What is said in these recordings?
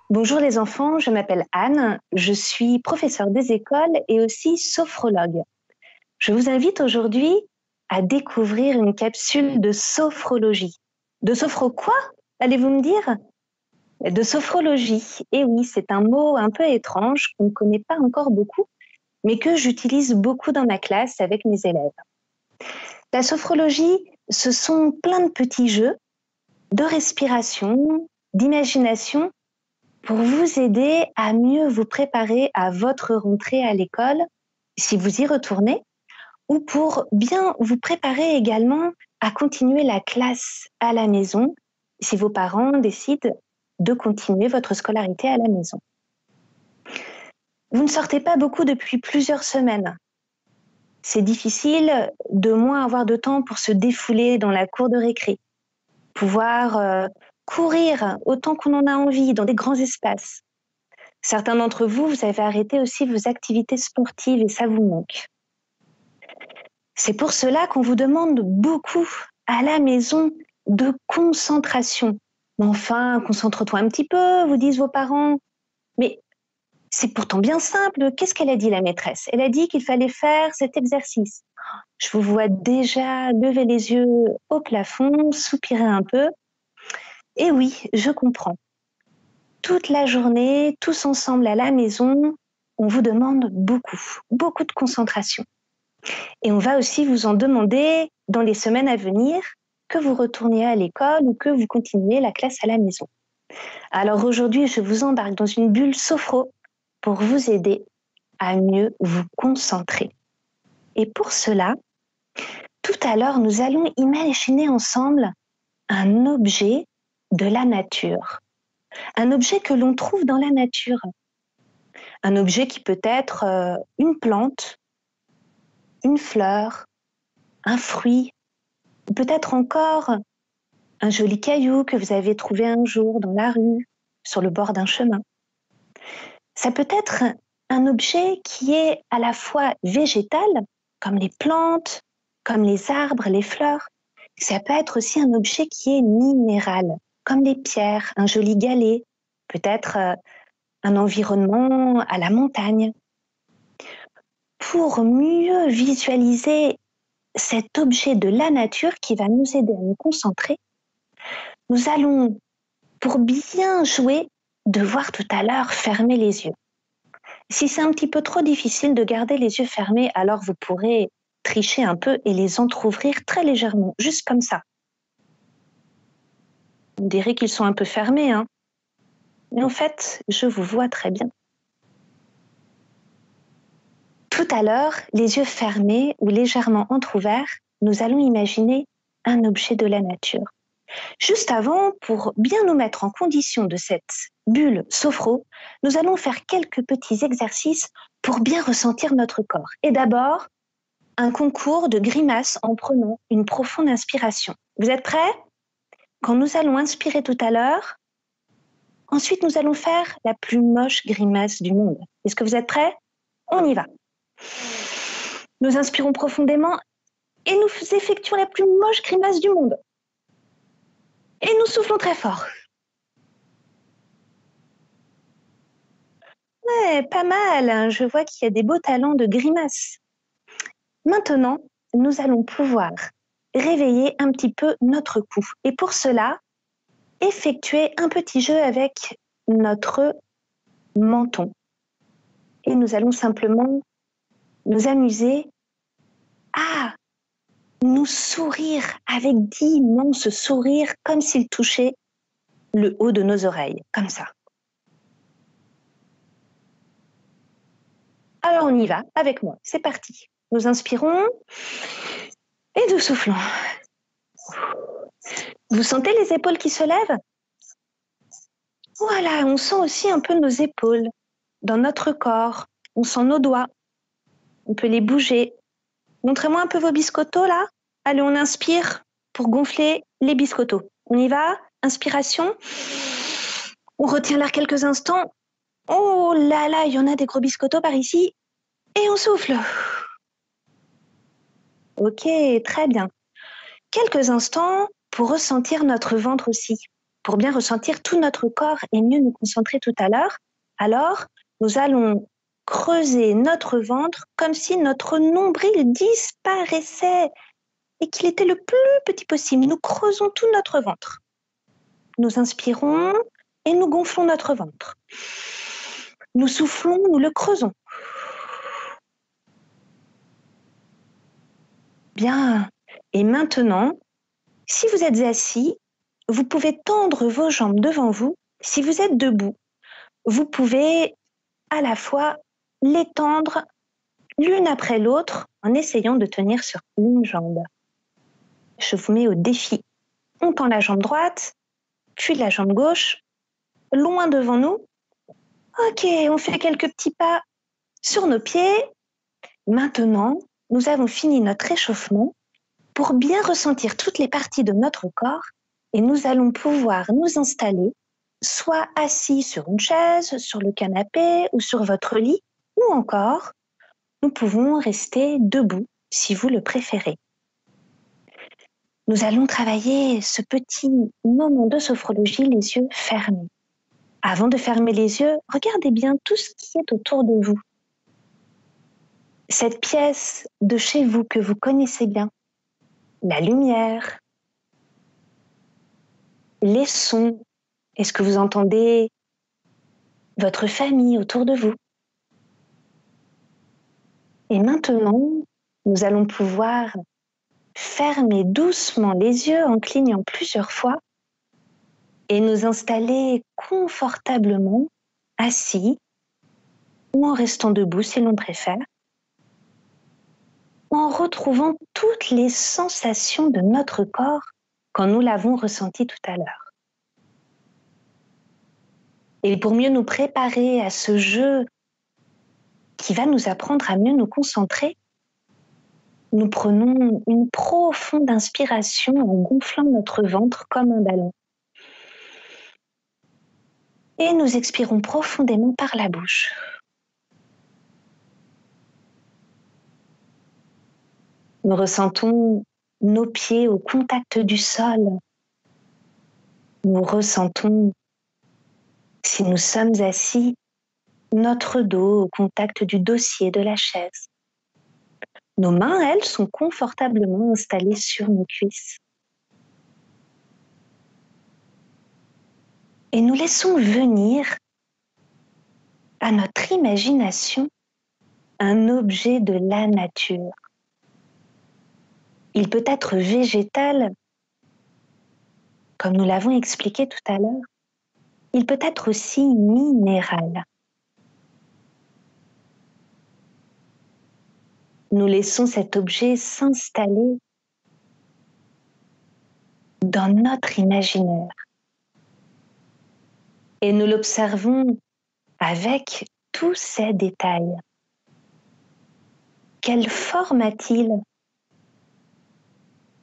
Bonjour les enfants, je m'appelle Anne, je suis professeure des écoles et aussi sophrologue. Je vous invite aujourd'hui à découvrir une capsule de sophrologie. De sophro quoi, allez-vous me dire? De sophrologie. Et oui, c'est un mot un peu étrange qu'on ne connaît pas encore beaucoup, mais que j'utilise beaucoup dans ma classe avec mes élèves. La sophrologie, ce sont plein de petits jeux de respiration, d'imagination, pour vous aider à mieux vous préparer à votre rentrée à l'école, si vous y retournez, ou pour bien vous préparer également à continuer la classe à la maison, si vos parents décident de continuer votre scolarité à la maison. Vous ne sortez pas beaucoup depuis plusieurs semaines. C'est difficile de moins avoir de temps pour se défouler dans la cour de récré, pouvoir courir autant qu'on en a envie dans des grands espaces. Certains d'entre vous, vous avez arrêté aussi vos activités sportives et ça vous manque. C'est pour cela qu'on vous demande beaucoup à la maison de concentration. Mais enfin, concentre-toi un petit peu, vous disent vos parents. Mais c'est pourtant bien simple. Qu'est-ce qu'elle a dit, la maîtresse? Elle a dit qu'il fallait faire cet exercice. Je vous vois déjà lever les yeux au plafond, soupirer un peu. Et oui, je comprends. Toute la journée, tous ensemble à la maison, on vous demande beaucoup de concentration. Et on va aussi vous en demander dans les semaines à venir que vous retourniez à l'école ou que vous continuiez la classe à la maison. Alors aujourd'hui, je vous embarque dans une bulle sophro pour vous aider à mieux vous concentrer. Et pour cela, tout à l'heure, nous allons imaginer ensemble un objet de la nature. Un objet que l'on trouve dans la nature. Un objet qui peut être une plante, une fleur, un fruit, ou peut-être encore un joli caillou que vous avez trouvé un jour dans la rue, sur le bord d'un chemin. Ça peut être un objet qui est à la fois végétal, comme les plantes, comme les arbres, les fleurs. Ça peut être aussi un objet qui est minéral, comme les pierres, un joli galet, peut-être un environnement à la montagne. Pour mieux visualiser cet objet de la nature qui va nous aider à nous concentrer, nous allons, pour bien jouer, devoir tout à l'heure fermer les yeux. Si c'est un petit peu trop difficile de garder les yeux fermés, alors vous pourrez tricher un peu et les entrouvrir très légèrement, juste comme ça. Vous direz qu'ils sont un peu fermés, hein, mais en fait, je vous vois très bien. Tout à l'heure, les yeux fermés ou légèrement entr'ouverts, nous allons imaginer un objet de la nature. Juste avant, pour bien nous mettre en condition de cette bulle sophro, nous allons faire quelques petits exercices pour bien ressentir notre corps. Et d'abord, un concours de grimaces en prenant une profonde inspiration. Vous êtes prêts? Quand nous allons inspirer tout à l'heure, ensuite nous allons faire la plus moche grimace du monde. Est-ce que vous êtes prêts? On y va. Nous inspirons profondément et nous effectuons la plus moche grimace du monde. Et nous soufflons très fort. Ouais, pas mal, hein. Je vois qu'il y a des beaux talents de grimace. Maintenant, nous allons pouvoir réveiller un petit peu notre cou. Et pour cela, effectuer un petit jeu avec notre menton. Et nous allons simplement nous amuser à nous sourire avec d'immenses sourires, comme s'ils touchaient le haut de nos oreilles, comme ça. Alors on y va avec moi, c'est parti. Nous inspirons et nous soufflons. Vous sentez les épaules qui se lèvent? Voilà, on sent aussi un peu nos épaules dans notre corps. On sent nos doigts. On peut les bouger. Montrez-moi un peu vos biscottos là. Allez, on inspire pour gonfler les biscottos. On y va? Inspiration. On retient l'air quelques instants. Oh là là, il y en a des gros biscottos par ici. Et on souffle. Ok, très bien. Quelques instants pour ressentir notre ventre aussi, pour bien ressentir tout notre corps et mieux nous concentrer tout à l'heure. Alors, nous allons creuser notre ventre comme si notre nombril disparaissait et qu'il était le plus petit possible. Nous creusons tout notre ventre. Nous inspirons et nous gonflons notre ventre. Nous soufflons, nous le creusons. Bien. Et maintenant, si vous êtes assis, vous pouvez tendre vos jambes devant vous. Si vous êtes debout, vous pouvez à la fois les tendre l'une après l'autre en essayant de tenir sur une jambe. Je vous mets au défi. On tend la jambe droite, puis la jambe gauche, loin devant nous. Ok, on fait quelques petits pas sur nos pieds. Maintenant, nous avons fini notre échauffement pour bien ressentir toutes les parties de notre corps et nous allons pouvoir nous installer soit assis sur une chaise, sur le canapé ou sur votre lit, ou encore, nous pouvons rester debout si vous le préférez. Nous allons travailler ce petit moment de sophrologie les yeux fermés. Avant de fermer les yeux, regardez bien tout ce qui est autour de vous. Cette pièce de chez vous que vous connaissez bien, la lumière, les sons, est-ce que vous entendez votre famille autour de vous? Et maintenant, nous allons pouvoir fermer doucement les yeux en clignant plusieurs fois et nous installer confortablement, assis ou en restant debout si l'on préfère, en retrouvant toutes les sensations de notre corps quand nous l'avons ressenti tout à l'heure. Et pour mieux nous préparer à ce jeu qui va nous apprendre à mieux nous concentrer, nous prenons une profonde inspiration en gonflant notre ventre comme un ballon. Et nous expirons profondément par la bouche. Nous ressentons nos pieds au contact du sol. Nous ressentons, si nous sommes assis, notre dos au contact du dossier de la chaise. Nos mains, elles, sont confortablement installées sur nos cuisses. Et nous laissons venir à notre imagination un objet de la nature. Il peut être végétal, comme nous l'avons expliqué tout à l'heure. Il peut être aussi minéral. Nous laissons cet objet s'installer dans notre imaginaire. Et nous l'observons avec tous ces détails. Quelle forme a-t-il?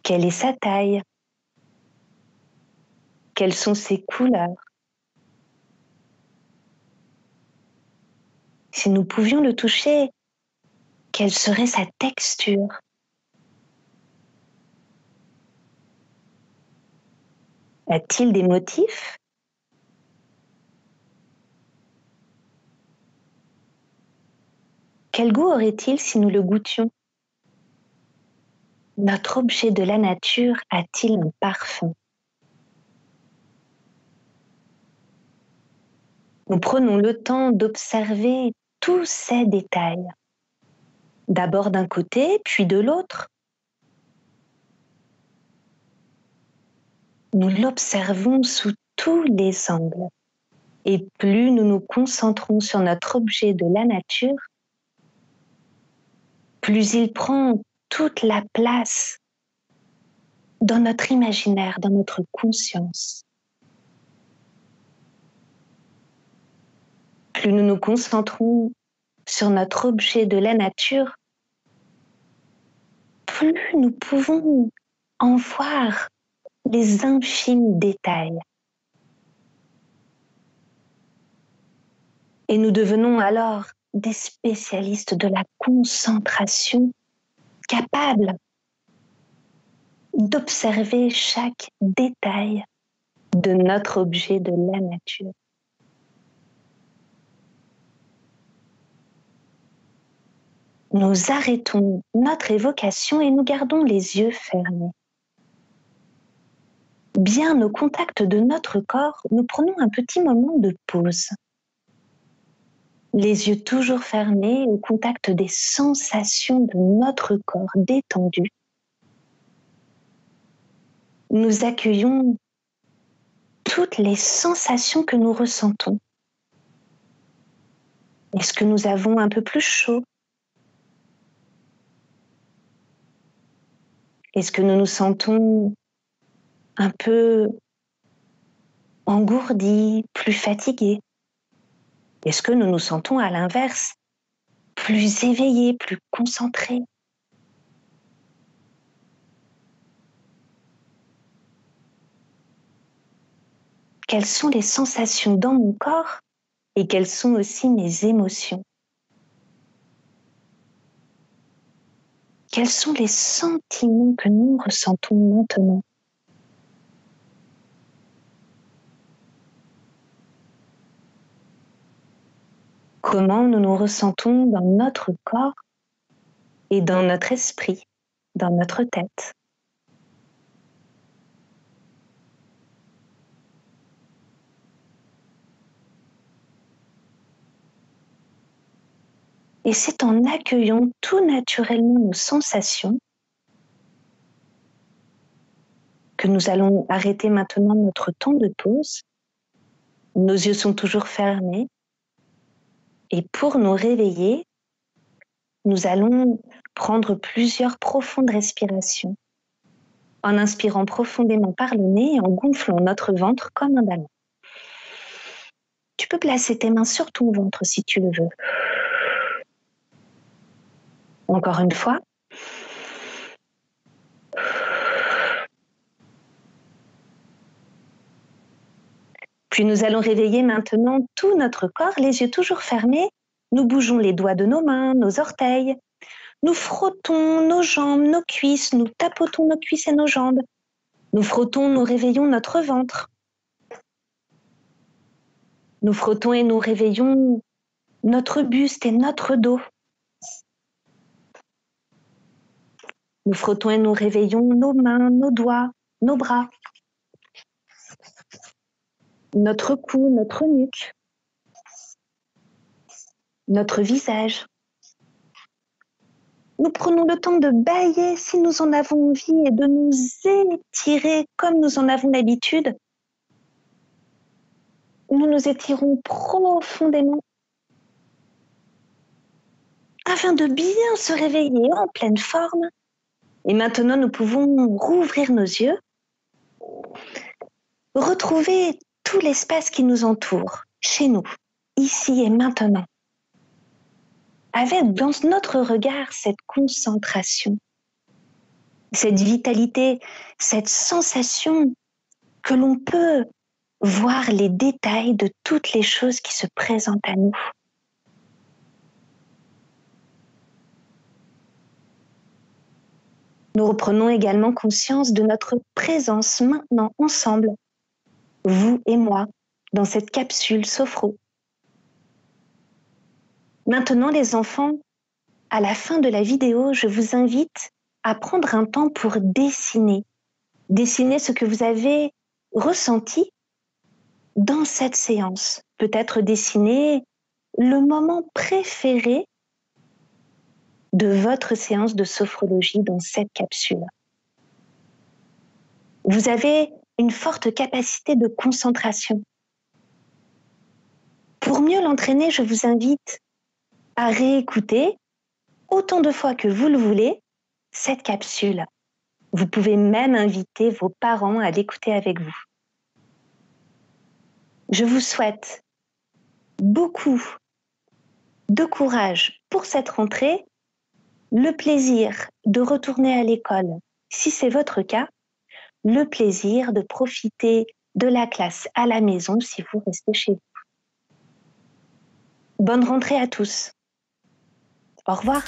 Quelle est sa taille? Quelles sont ses couleurs? Si nous pouvions le toucher, quelle serait sa texture? A-t-il des motifs? Quel goût aurait-il si nous le goûtions? Notre objet de la nature a-t-il un parfum? Nous prenons le temps d'observer tous ces détails. D'abord d'un côté, puis de l'autre. Nous l'observons sous tous les angles. Et plus nous nous concentrons sur notre objet de la nature, plus il prend toute la place dans notre imaginaire, dans notre conscience. Plus nous nous concentrons sur notre objet de la nature, plus nous pouvons en voir les infimes détails. Et nous devenons alors des spécialistes de la concentration, capables d'observer chaque détail de notre objet de la nature. Nous arrêtons notre évocation et nous gardons les yeux fermés. Bien au contact de notre corps, nous prenons un petit moment de pause. Les yeux toujours fermés au contact des sensations de notre corps détendu. Nous accueillons toutes les sensations que nous ressentons. Est-ce que nous avons un peu plus chaud? Est-ce que nous nous sentons un peu engourdis, plus fatigués? Est-ce que nous nous sentons à l'inverse plus éveillés, plus concentrés? Quelles sont les sensations dans mon corps et quelles sont aussi mes émotions? Quels sont les sentiments que nous ressentons maintenant? Comment nous nous ressentons dans notre corps et dans notre esprit, dans notre tête? Et c'est en accueillant tout naturellement nos sensations que nous allons arrêter maintenant notre temps de pause. Nos yeux sont toujours fermés. Et pour nous réveiller, nous allons prendre plusieurs profondes respirations en inspirant profondément par le nez et en gonflant notre ventre comme un ballon. Tu peux placer tes mains sur ton ventre si tu le veux. Encore une fois. Puis nous allons réveiller maintenant tout notre corps, les yeux toujours fermés. Nous bougeons les doigts de nos mains, nos orteils. Nous frottons nos jambes, nos cuisses, nous tapotons nos cuisses et nos jambes. Nous frottons, nous réveillons notre ventre. Nous frottons et nous réveillons notre buste et notre dos. Nous frottons et nous réveillons nos mains, nos doigts, nos bras, notre cou, notre nuque, notre visage. Nous prenons le temps de bâiller si nous en avons envie et de nous étirer comme nous en avons l'habitude. Nous nous étirons profondément afin de bien se réveiller en pleine forme. Et maintenant, nous pouvons rouvrir nos yeux, retrouver tout l'espace qui nous entoure, chez nous, ici et maintenant. Avec dans notre regard cette concentration, cette vitalité, cette sensation que l'on peut voir les détails de toutes les choses qui se présentent à nous. Nous reprenons également conscience de notre présence maintenant ensemble, vous et moi, dans cette capsule Sophro. Maintenant les enfants, à la fin de la vidéo, je vous invite à prendre un temps pour dessiner ce que vous avez ressenti dans cette séance. Peut-être dessiner le moment préféré de votre séance de sophrologie dans cette capsule. Vous avez une forte capacité de concentration. Pour mieux l'entraîner, je vous invite à réécouter autant de fois que vous le voulez cette capsule. Vous pouvez même inviter vos parents à l'écouter avec vous. Je vous souhaite beaucoup de courage pour cette rentrée, le plaisir de retourner à l'école, si c'est votre cas, le plaisir de profiter de la classe à la maison si vous restez chez vous. Bonne rentrée à tous. Au revoir.